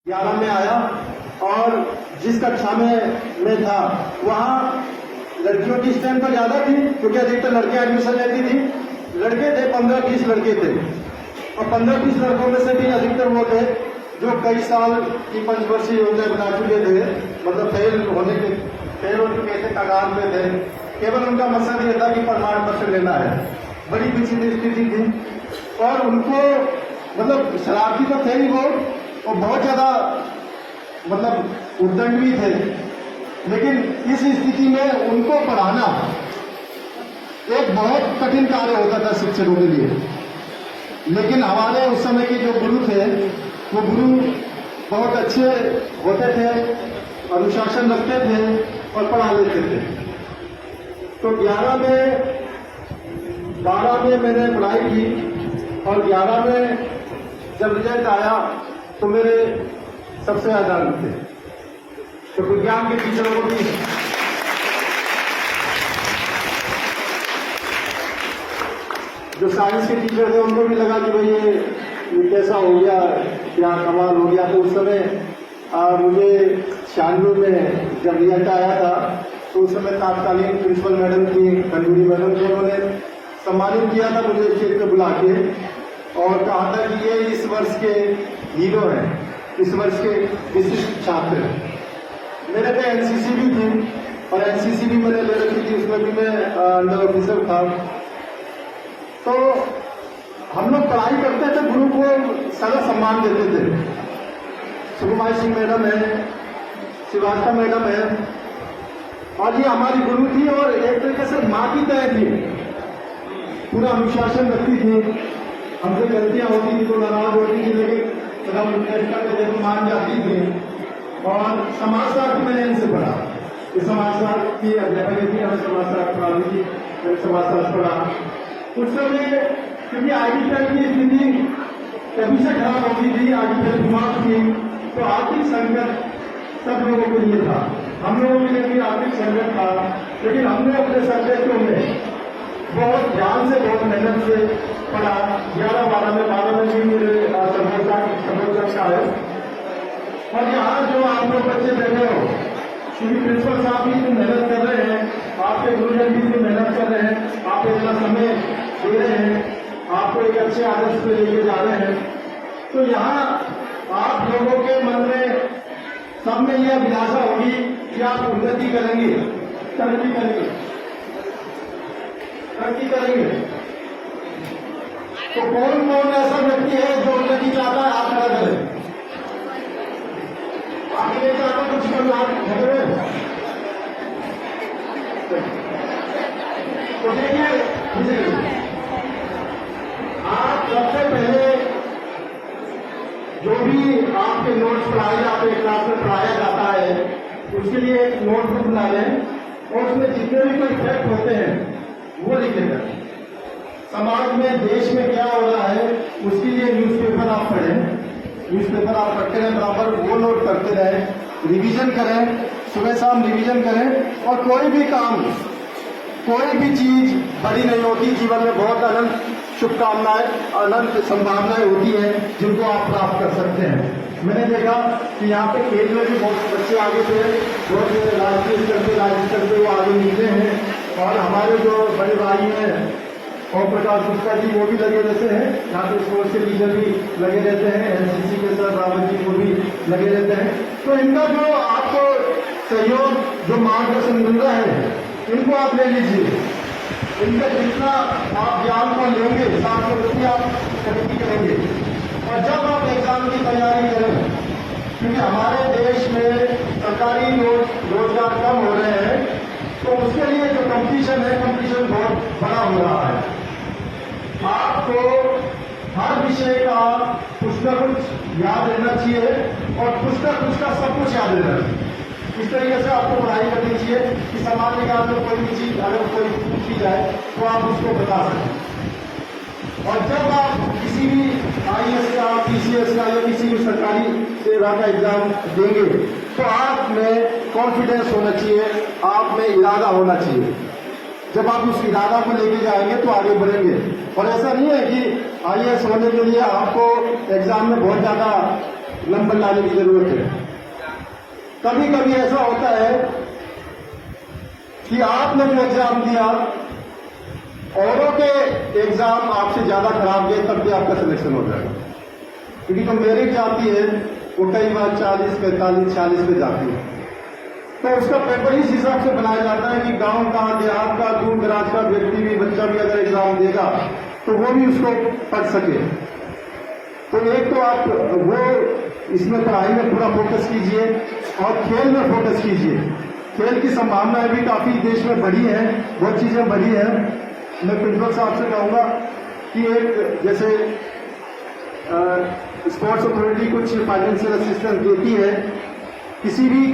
11 में आया और जिस कक्षा में था वहाँ लड़कियों की स्ट्रेंथ तो ज्यादा थी क्योंकि अधिकतर लड़कियां एडमिशन लेती थी। लड़के थे 15-20 लड़के थे और 15-20 लड़कों में से भी अधिकतर वो थे जो कई साल की पंचवर्षीय योजना बना चुके थे, मतलब फेल होने के कगार में थे। केवल उनका मकसद ये था कि प्रमाण पत्र लेना है। बड़ी विचित्र स्थिति थी और उनको मतलब शरारती तो थे ही वो और बहुत ज्यादा मतलब उद्दंड भी थे, लेकिन इस स्थिति में उनको पढ़ाना एक बहुत कठिन कार्य होता था शिक्षकों के लिए। लेकिन हमारे उस समय के जो गुरु थे वो गुरु बहुत अच्छे होते थे, अनुशासन रखते थे और पढ़ा लेते थे। तो 12 में मैंने पढ़ाई की और 11 में जब रिजल्ट आया तो मेरे सबसे ज्यादा अंक थे। तो विज्ञान के टीचरों को भी जो साइंस के टीचर थे उनको भी लगा कि भाई ये कैसा हो गया, क्या कमाल हो गया। तो उस समय मुझे 96 में जब रिजल्ट आया था तो उस समय तत्कालीन प्रिंसिपल मैडम थी, खंडूरी मैडम थे, उन्होंने सम्मानित किया था मुझे स्टेज पे बुला के और कहा था कि ये इस वर्ष के हीरो हैं, इस वर्ष के विशिष्ट छात्र हैं। मेरे पे एनसीसी भी थी और एनसीसी भी मैंने ले रखी थी, उसमें भी मैं अंडर ऑफिसर था। तो हम लोग पढ़ाई करते थे, गुरु को सारा सम्मान देते थे। सुकुमार सिंह मैडम है, श्रीवास्तव मैडम है और ये हमारी गुरु थी और एक तरीके से माँ की तरह थी। पूरा अनुशासन रखती थी, हमसे गलतियां होती थी तो नाराज होती थी, लेकिन हम देखो मान जाती थी। और समाजशास्त्र मैंने इनसे पढ़ा, ये समाजशास्त्र की अध्यापक थी, हमें समाजशास्त्र पढ़ाती थी, मैंने समाजशास्त्र पढ़ा। उस समय क्योंकि आर्टिकल की स्थिति कभी से खराब होती थी, आर्टिकल दिमाग थी, तो आर्थिक संकट सब लोगों के लिए था, हम लोगों के लिए भी आर्थिक संकट था। लेकिन हमने अपने सब्जेक्टों में बहुत ध्यान से, बहुत मेहनत से पढ़ा। 11-12 में भी मेरे समोचा है। और यहाँ जो आप लोग बच्चे बैठे हो, क्योंकि प्रिंसिपल साहब भी मेहनत कर रहे हैं, आपके गुरुजन भी मेहनत कर रहे हैं, आप इतना समय दे रहे हैं, आपको एक अच्छे आदर्श पे लेके जा रहे हैं। तो यहाँ आप लोगों के मन में सब में यह अभिलाषा होगी कि आप उन्नति करेंगे, तरक्की करेंगे। तो कौन कौन ऐसा व्यक्ति है जो उन्नति चाहता है? आप खड़ा करें। आगे ले जाकर कुछ करना है तो देखिए, आप सबसे पहले जो भी आपके नोट्स पढ़ाए जाते हैं, क्लास में पढ़ाया जाता है, उसके लिए एक नोटबुक बना लें और उसमें जितने भी कोई फैक्ट होते हैं वो लिख लेकर। समाज में, देश में क्या हो रहा है उसके लिए न्यूज़पेपर आप पढ़ें, न्यूज़पेपर आप पढ़ते रहें, बराबर वो नोट करते रहें, रिवीजन करें, सुबह शाम रिवीजन करें। और कोई भी काम, कोई भी चीज बड़ी नहीं होती, जीवन में बहुत अनंत शुभकामनाएं, अनंत संभावनाएं होती हैं जिनको आप प्राप्त कर सकते हैं। मैंने देखा कि यहाँ पे खेल में भी बहुत बच्चे आगे थे, बहुत राष्ट्रीय स्तर पे, राज्य स्तर पे वो आगे निकले हैं। और हमारे जो बड़े भाई हैं ओम प्रकाश गुप्ता जी, वो भी लगे रहते हैं, यहाँ पे स्पोर्ट्स के टीचर भी लगे रहते हैं, एनसीसी के सर रावत जी वो भी लगे रहते हैं। तो इनका जो आपको सहयोग, जो मार्गदर्शन मिल रहा है, इनको आप ले लीजिए। इनका जितना आप ज्ञान को लेंगे, साथ में उतनी आप तरक्की करेंगे। और जब आप एग्जाम की तैयारी करें, क्योंकि हमारे देश में सरकारी रोजगार कम हो रहे हैं, तो उसके लिए जो कंपटीशन है, कंपटीशन बहुत बड़ा हो रहा है। आपको हर विषय का कुछ न कुछ याद रहना चाहिए और कुछ न कुछ का सब कुछ याद रहना चाहिए। इस तरीके से आपको पढ़ाई करनी चाहिए कि सामान्य ज्ञान में कोई भी चीज अगर कोई पूछी जाए तो आप उसको बता सकें। और जब आप किसी भी IAS का, PCS का या किसी भी सरकारी सेवा का एग्जाम देंगे तो आप में कॉन्फिडेंस होना चाहिए, आप में इरादा होना चाहिए। जब आप उस इरादा को लेके जाएंगे तो आगे बढ़ेंगे। और ऐसा नहीं है कि IAS होने के लिए आपको एग्जाम में बहुत ज्यादा नंबर लाने की जरूरत है। कभी कभी ऐसा होता है कि आपने जो एग्जाम दिया, औरों के एग्जाम आपसे ज्यादा खराब गए, तब भी आपका सिलेक्शन हो जाएगा, क्योंकि जो मेरिट जाती है वो कई बार 40, 45, 46 पे जाती है। तो उसका पेपर इस हिसाब से बनाया जाता है कि गांव का, देहात का, दूर दराज का व्यक्ति भी, बच्चा भी अगर एग्जाम देगा तो वो भी उसको पढ़ सके। तो एक तो आप वो इसमें पढ़ाई में पूरा फोकस कीजिए और खेल में फोकस कीजिए। खेल की संभावनाएं भी काफी देश में बढ़ी हैं, बहुत चीजें बढ़ी हैं। मैं प्रिंसिपल साहब से कहूंगा कि एक जैसे स्पोर्ट्स अथॉरिटी कुछ फाइनेंशियल असिस्टेंस देती है किसी भी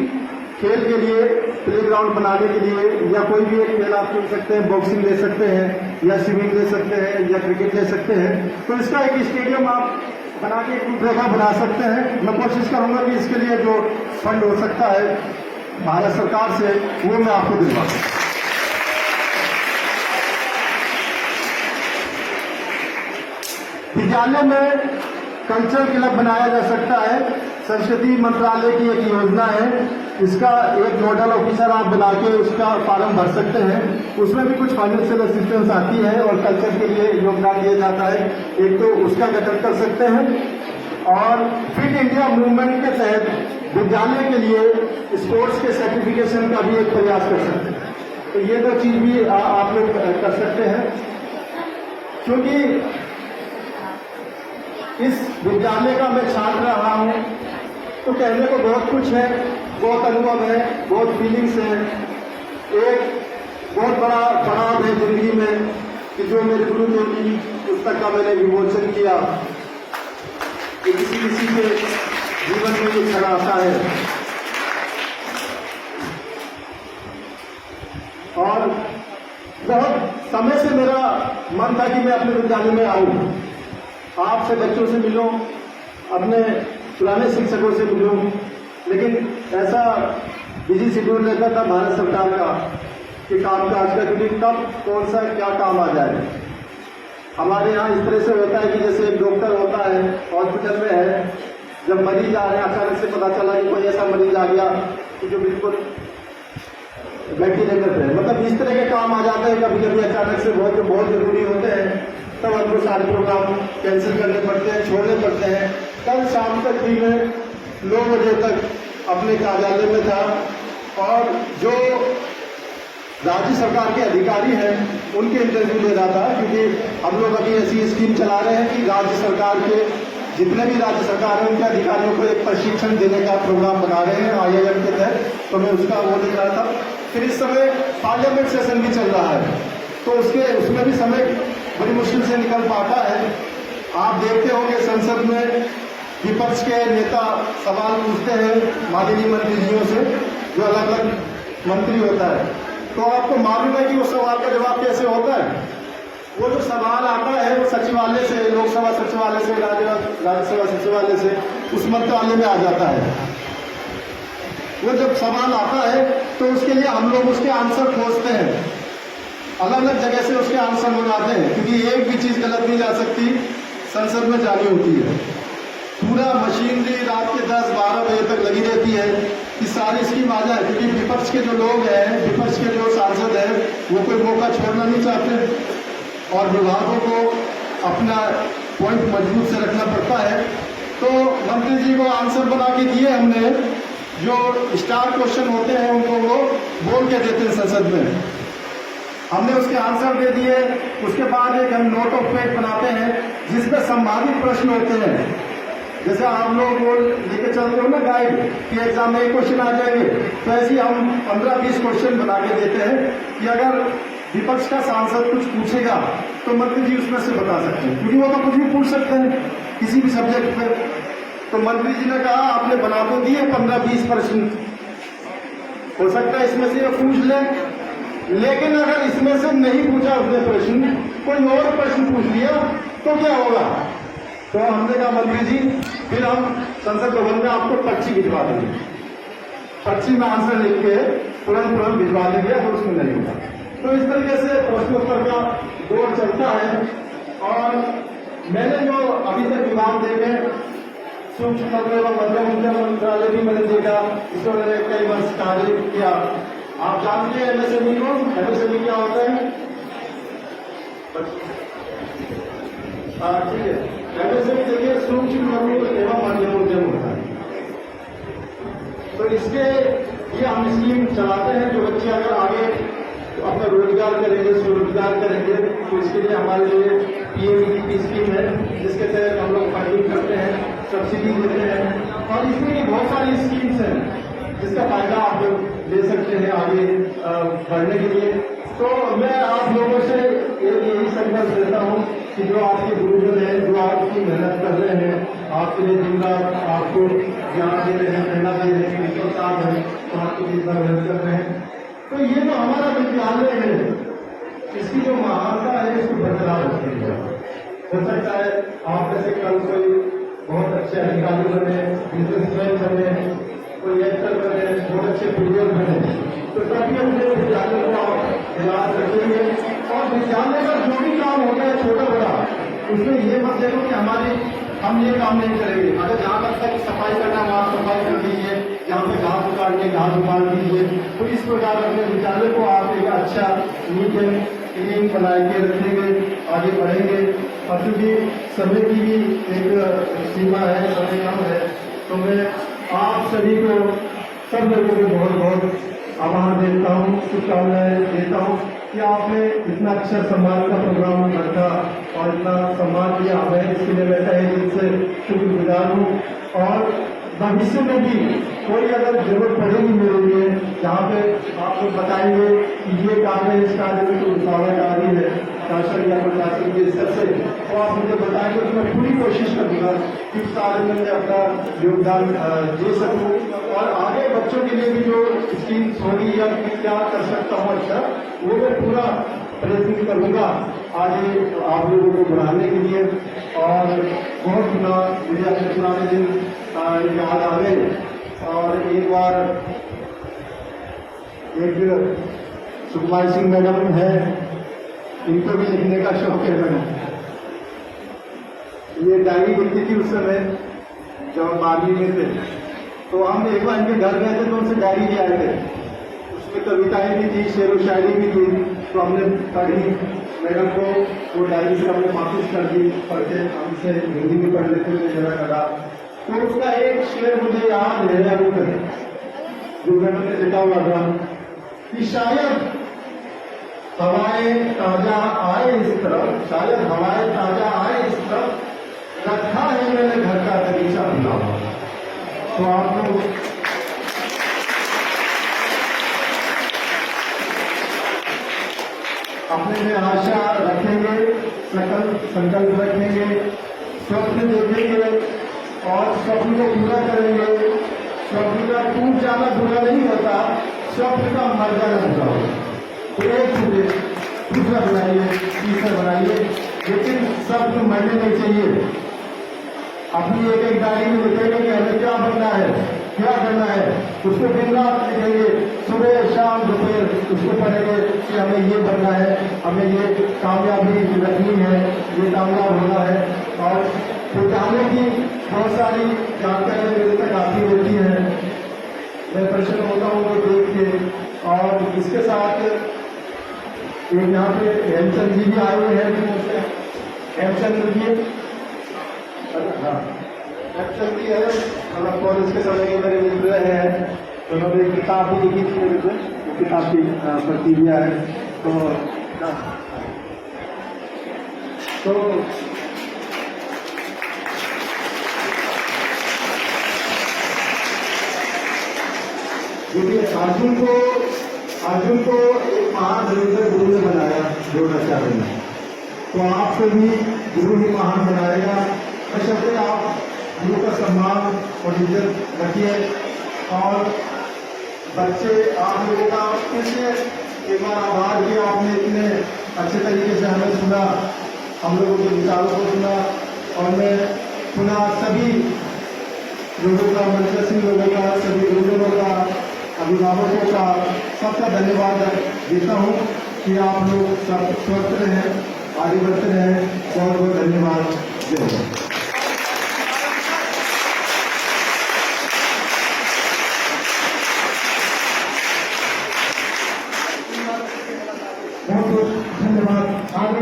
खेल के लिए, प्लेग्राउंड बनाने के लिए, या कोई भी एक खेल आप चुन सकते हैं, बॉक्सिंग ले सकते हैं या स्विमिंग ले सकते हैं या क्रिकेट ले सकते हैं। तो इसका एक स्टेडियम आप बना के एक रूपरेखा बना सकते हैं। मैं कोशिश करूंगा कि इसके लिए जो फंड हो सकता है भारत सरकार से, वो मैं आपको दिलवा दूं। विद्यालय में कल्चरल क्लब बनाया जा सकता है। संस्कृति मंत्रालय की एक योजना है, इसका एक नोडल ऑफिसर आप बना के उसका फॉर्म भर सकते हैं। उसमें भी कुछ फाइनेंशियल असिस्टेंस आती है और कल्चर के लिए योगदान दिया जाता है। एक तो उसका गठन कर सकते हैं और फिट इंडिया मूवमेंट के तहत विद्यालय के लिए स्पोर्ट्स के सर्टिफिकेशन का भी एक प्रयास कर सकते हैं। तो ये दो चीज भी आप लोग कर सकते हैं, क्योंकि इस विद्यालय का मैं छात्र रहा हूं तो कहने को बहुत कुछ है, बहुत अनुभव है, बहुत फीलिंग्स है। एक बहुत बड़ा पड़ाव है जिंदगी में कि जो मेरे गुरुदेव की पुस्तक का मैंने विमोचन किया, कि किसी किसी के जीवन में ये क्षण आता है। और बहुत समय से मेरा मन था कि मैं अपने विद्यालय में आऊं, आपसे बच्चों से मिलूं, अपने पुराने शिक्षकों से मिलूं, लेकिन ऐसा बिजी शेड्यूल रहता था भारत सरकार का कि कामकाज का, क्योंकि कब कौन सा क्या काम आ जाए। हमारे यहाँ इस तरह से होता है कि जैसे एक डॉक्टर होता है, हॉस्पिटल में है, जब मरीज आ रहे हैं अचानक से पता चला कि कोई ऐसा मरीज आ गया कि जो बिल्कुल वेंटिलेटर पे है, मतलब इस तरह के काम आ जाते हैं कभी कभी अचानक से, बहुत जरूरी होते हैं, तब हमको सारे प्रोग्राम कैंसिल करने पड़ते हैं, छोड़ने पड़ते हैं। कल शाम तक भी मैं 9 बजे तक अपने कार्यालय में था और जो राज्य सरकार के अधिकारी हैं उनके इंटरव्यू ले रहा था, क्योंकि हम लोग अभी ऐसी स्कीम चला रहे हैं कि राज्य सरकार के जितने भी राज्य सरकार हैं उनके अधिकारियों को एक प्रशिक्षण देने का प्रोग्राम बना रहे हैं IIM के तहत। तो मैं उसका वो देख रहा था। फिर इस समय पार्लियामेंट सेशन भी चल रहा है, तो उसमें भी समय बड़ी मुश्किल से निकल पाता है। आप देखते होंगे संसद में विपक्ष के नेता सवाल पूछते हैं माननीय मंत्री जियों से, जो अलग अलग मंत्री होता है, तो आपको मालूम है कि वो सवाल का जवाब कैसे होता है। वो जो सवाल आता है वो सचिवालय से, लोकसभा सचिवालय से, राज्यसभा सचिवालय से उस मंत्रालय में आ जाता है। वो जब सवाल आता है तो उसके लिए हम लोग उसके आंसर खोजते हैं, अलग अलग जगह से उसके आंसर मंगाते हैं, क्योंकि एक भी चीज गलत नहीं जा सकती, संसद में जानी होती है। पूरा मशीनरी रात के 10-12 बजे तक लगी रहती है कि सारी स्कीम आ जाए, क्योंकि विपक्ष के जो लोग हैं, विपक्ष के जो सांसद हैं, वो कोई मौका छोड़ना नहीं चाहते और विभागों को अपना पॉइंट मजबूत से रखना पड़ता है। तो मंत्री जी को आंसर बना के दिए हमने, जो स्टार क्वेश्चन होते हैं उनको वो बोल के देते हैं संसद में, हमने उसके आंसर दे दिए। उसके बाद एक हम नोट ऑफ पेज बनाते हैं जिसमें संभावित प्रश्न होते हैं। जैसे आप लोग वो लेके चलते हो ना गाइड कि एग्जाम में एक क्वेश्चन आ जाएंगे, तो ऐसे हम 15-20 क्वेश्चन बना के देते हैं कि अगर विपक्ष का सांसद कुछ पूछेगा तो मंत्री जी उसमें से बता सकते हैं, क्योंकि वो तो कुछ भी पूछ सकते हैं किसी भी सब्जेक्ट पे। तो मंत्री जी ने कहा आपने बना तो दिए 15-20 प्रश्न, हो सकता है इसमें से पूछ लें, लेकिन अगर इसमें से नहीं पूछा उसने प्रश्न, कोई और प्रश्न पूछ लिया तो क्या होगा। तो हमने कहा मंत्री जी फिर हम संसद भवन में आपको पर्ची भिजवा देंगे, पर्ची में आंसर लिख के तुरंत भिजवा देंगे, तो उसमें नहीं होगा। तो इस तरीके से प्रश्नोत्तर का दौर चलता है। और मैंने जो अभी तक विभाग देखे सूक्ष्म लघु एवं मध्यम उद्यम मंत्रालय भी मैंने देखा, इसमें मैंने कई वर्ष कार्य किया। आप जानते हैं एमएसएमई को? एमएसएमई क्या होता है? ठीक है, एमएसएमई देखिए सूक्ष्म लघु एवं मध्यम उद्यम होता है। तो इसके ये हम स्कीम चलाते हैं, जो बच्चे अगर आगे अपना रोजगार करेंगे, स्वरोजगार करेंगे, तो इसके लिए हमारे लिए पीएमईजीपी स्कीम है, जिसके तहत हम लोग फंडिंग करते हैं, सब्सिडी देते हैं। और इसमें भी बहुत सारी स्कीम्स हैं जिसका फायदा आप लोग ले सकते हैं आगे बढ़ने के लिए। तो मैं आप लोगों से यही संकल्प देता हूँ कि जो आपके गुरुजन हैं, जो आपकी मेहनत कर रहे हैं, आपके लिए दिन रात आपको ज्ञान दे रहे हैं, प्रेरणा दे रहे हैं, उनके साथ हैं, तो आपके लिए इतना मेहनत कर रहे हैं। तो ये जो हमारा विद्यालय है, इसकी जो महानता है, इसको बरकरार रखनी है। हो सकता है आप जैसे कल कोई बहुत अच्छे अधिकारी बने, बिजनेसमैन बने, कोई एक्टर बने, बहुत अच्छे प्लेयर बने, तो तभी अपने विद्यालय को आप याद रखेंगे। और विद्यालय का जो भी काम होता है छोटा बड़ा, उसमें ये मत देखो कि हम ये काम नहीं करेंगे। अगर जहाँ तक सफाई करना है आप सफाई कर दीजिए, जहाँ पे घास उखाड़ने घास उखाड़ दीजिए। तो इस प्रकार अपने विद्यालय को आप एक अच्छा नीट एंड क्लीन बना के रखेंगे, आगे बढ़ेंगे। और क्योंकि समय की भी एक सीमा है, समय कम है, तो मैं आप सभी को, सब लोगों को बहुत बहुत आभार देता हूँ, शुभकामनाएं देता हूँ कि आपने इतना अच्छा सम्मान का प्रोग्राम रखा और इतना सम्मान दिया हमें, इसके लिए मैं तहे दिल से शुक्रगुजार हूँ। और भविष्य में भी कोई अगर जरूरत पड़ेगी मेरे लिए, जहाँ पे आप लोग बताएंगे कि ये काम है, इस कार्य में कोई रुकावट आ रही है शासन या प्रशासन के स्तर से, तो आप मुझे बताएंगे तो मैं पूरी कोशिश करूँगा कि इस कार्य में मैं अपना योगदान दे सकूँ। और आगे बच्चों के लिए भी जो स्कीम्स होगी या क्या कर सकता हूँ अच्छा, वो मैं पूरा प्रयत्न करूँगा आगे आप लोगों को बढ़ाने के लिए। और बहुत मुझे अपने पुराने दिन याद आ गए। और एक बार एक सुकुमार सिंह मैडम है, इनको भी लिखने का शौक है मैडम। ये डायरी लिखती थी उस समय जब हम 12वीं में थे, तो हम एक बार इनके घर गए थे तो उनसे डायरी ले आए थे। उसमें कविताएं भी थी, शेर व शायरी भी थी, तो हमने पढ़ी। मैडम को वो डायरी से हमने वापिस कर दी, पढ़ के हमसे हिंदी में पढ़ लेते हुए जरा करा। तो उसका एक शेर मुझे याद है अभी तक, जो मैडम ने लिखा हुआ था कि शायद हवाएं ताजा आए इस तरफ, शायद हवाएं ताजा आए इस तरफ, रखा है मैंने घर का बगीचा खुला हुआ। तो आप लोग अपने में आशा रखेंगे, संकल्प रखेंगे, स्वप्न देखेंगे और स्वप्न को पूरा करेंगे। स्वप्न का टूट जाना बुरा नहीं होता, स्वप्न का मर जाना बुरा होता। तो एक दूसरा बनाइए, तीसरा बनाइए, लेकिन स्वप्न मरने नहीं चाहिए। अपनी एक एक डायरी में लिखेंगे कि हमें क्या बनना है, क्या करना है, उसको दिन रात लिखेंगे, सुबह शाम दोपहर उसको पढ़ेंगे कि हमें ये बनना है, हमें ये कामयाबी रखनी है, ये कामयाब होना है। और विद्यालय की बहुत सारी जानकारियाँ मेरे तक आती रहती हैं, मैं प्रश्न होता हूँ वो देख के। और इसके साथ एक यहाँ पे हेमचंद जी भी आए हुए हैं, हेमचंद जी, हाँ हेमचंद जी है, मतलब कॉलेज के समय के मेरे मित्र हैं, तो उन्होंने एक किताब भी लिखी थी मेरे को, वो किताब की प्रतिक्रिया है। तो देखिए अर्जुन को एक महान दरिद्र गुरु ने बनाया द्रोणाचार्य ने, तो आपको भी गुरु ही महान बनाएगा। बशर्ते आप गुरु का सम्मान और इज्जत रखिए। और बच्चे आप लोगों का फिर से एक बार आभार किया, आपने इतने अच्छे तरीके से हमें सुना, हम लोगों के विचारों को सुना। और मैं पुनः सभी लोगों का, मंचसिंह लोगों का, सभी गुरुजनों का, अभिभावकों का सबका धन्यवाद देता हूँ कि आप लोग सब स्वस्थ रहें, आगे बढ़ते रहें। बहुत बहुत धन्यवाद। जय हिंद।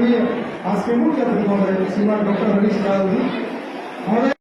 आज के मुख्य अतिथि महोदय श्रीमान डॉक्टर हरीश राव जी महोदय